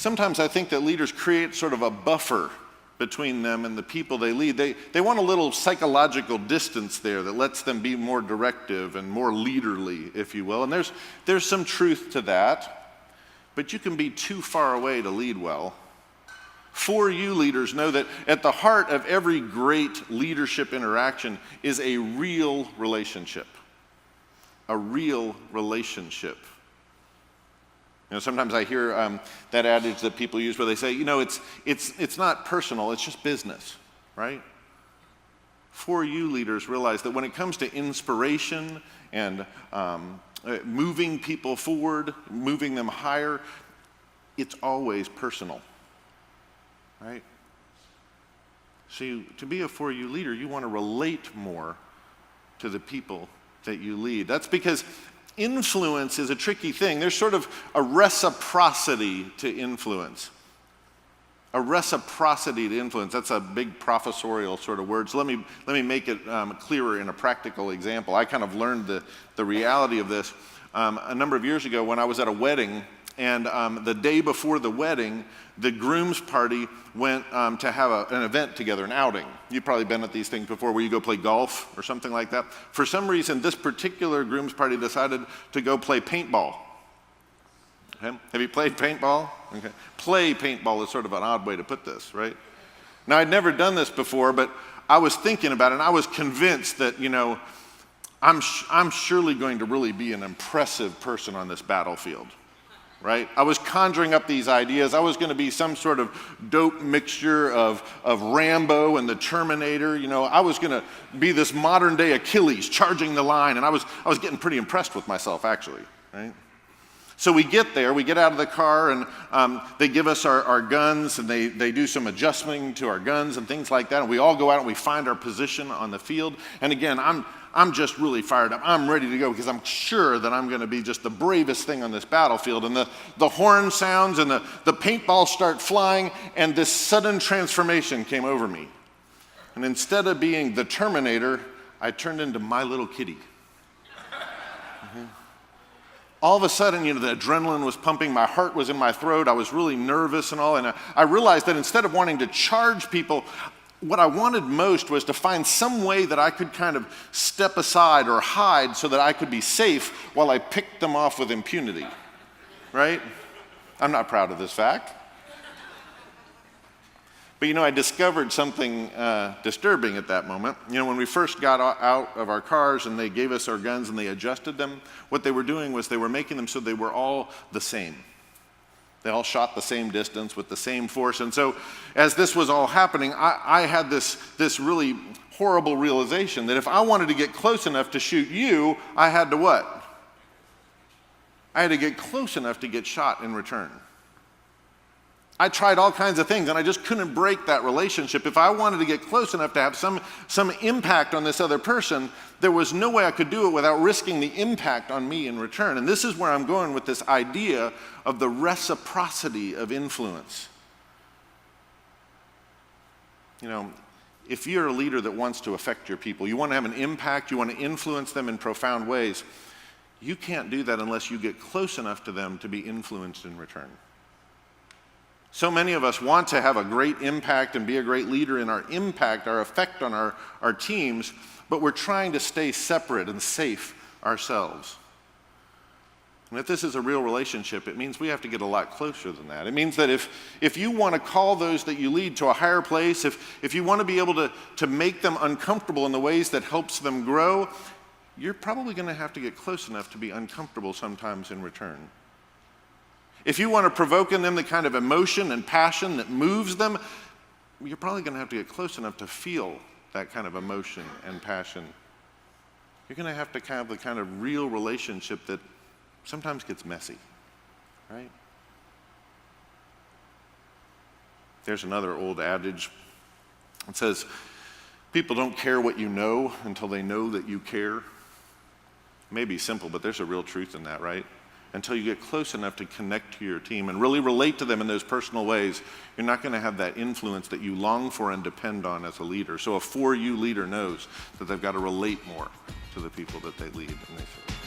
sometimes I think that leaders create sort of a buffer between them and the people they lead. They want a little psychological distance there that lets them be more directive and more leaderly, if you will. And there's some truth to that, but you can be too far away to lead well. 4U leaders know that at the heart of every great leadership interaction is a real relationship. A real relationship. You know, sometimes I hear that adage that people use where they say, you know, it's not personal, it's just business, right? 4U leaders realize that when it comes to inspiration and moving people forward, moving them higher, it's always personal, right? So to be a 4U leader, you want to relate more to the people that you lead. That's because influence is a tricky thing. There's sort of a reciprocity to influence. A reciprocity to influence. That's a big professorial sort of word. So let me make it clearer in a practical example. I kind of learned the reality of this a number of years ago when I was at a wedding, and the day before the wedding, the groom's party went to have an event together, an outing. You've probably been at these things before where you go play golf or something like that. For some reason, this particular groom's party decided to go play paintball. Okay? Have you played paintball? Okay. Play paintball is sort of an odd way to put this, right? Now, I'd never done this before, but I was thinking about it, and I was convinced that, you know, I'm surely going to really be an impressive person on this battlefield. Right? I was conjuring up these ideas. I was going to be some sort of dope mixture of Rambo and the Terminator. You know, I was going to be this modern day Achilles charging the line, and I was getting pretty impressed with myself, actually. Right? So we get there, we get out of the car, and they give us our guns, and they do some adjusting to our guns and things like that, and we all go out and we find our position on the field. And again, I'm just really fired up. I'm ready to go because I'm sure that I'm going to be just the bravest thing on this battlefield. And the horn sounds and the paintballs start flying, and this sudden transformation came over me. And instead of being the Terminator, I turned into my little kitty. Mm-hmm. All of a sudden, you know, the adrenaline was pumping, my heart was in my throat, I was really nervous and all, and I realized that instead of wanting to charge people, what I wanted most was to find some way that I could kind of step aside or hide so that I could be safe while I picked them off with impunity, right? I'm not proud of this fact. But you know, I discovered something disturbing at that moment. You know, when we first got out of our cars and they gave us our guns and they adjusted them, what they were doing was they were making them so they were all the same. They all shot the same distance with the same force. And so as this was all happening, I had this really horrible realization that if I wanted to get close enough to shoot you, I had to what? I had to get close enough to get shot in return. I tried all kinds of things, and I just couldn't break that relationship. If I wanted to get close enough to have some impact on this other person, there was no way I could do it without risking the impact on me in return. And this is where I'm going with this idea of the reciprocity of influence. You know, if you're a leader that wants to affect your people, you want to have an impact, you want to influence them in profound ways, you can't do that unless you get close enough to them to be influenced in return. So many of us want to have a great impact and be a great leader in our impact, our effect on our teams, but we're trying to stay separate and safe ourselves. And if this is a real relationship, it means we have to get a lot closer than that. It means that if you want to call those that you lead to a higher place, if you want to be able to make them uncomfortable in the ways that helps them grow, you're probably going to have to get close enough to be uncomfortable sometimes in return. If you want to provoke in them the kind of emotion and passion that moves them, you're probably going to have to get close enough to feel that kind of emotion and passion. You're going to have to have the kind of real relationship that sometimes gets messy, right? There's another old adage. It says, people don't care what you know until they know that you care. It may be simple, but there's a real truth in that, right? Until you get close enough to connect to your team and really relate to them in those personal ways, you're not going to have that influence that you long for and depend on as a leader. So a 4U leader knows that they've got to relate more to the people that they lead and they serve.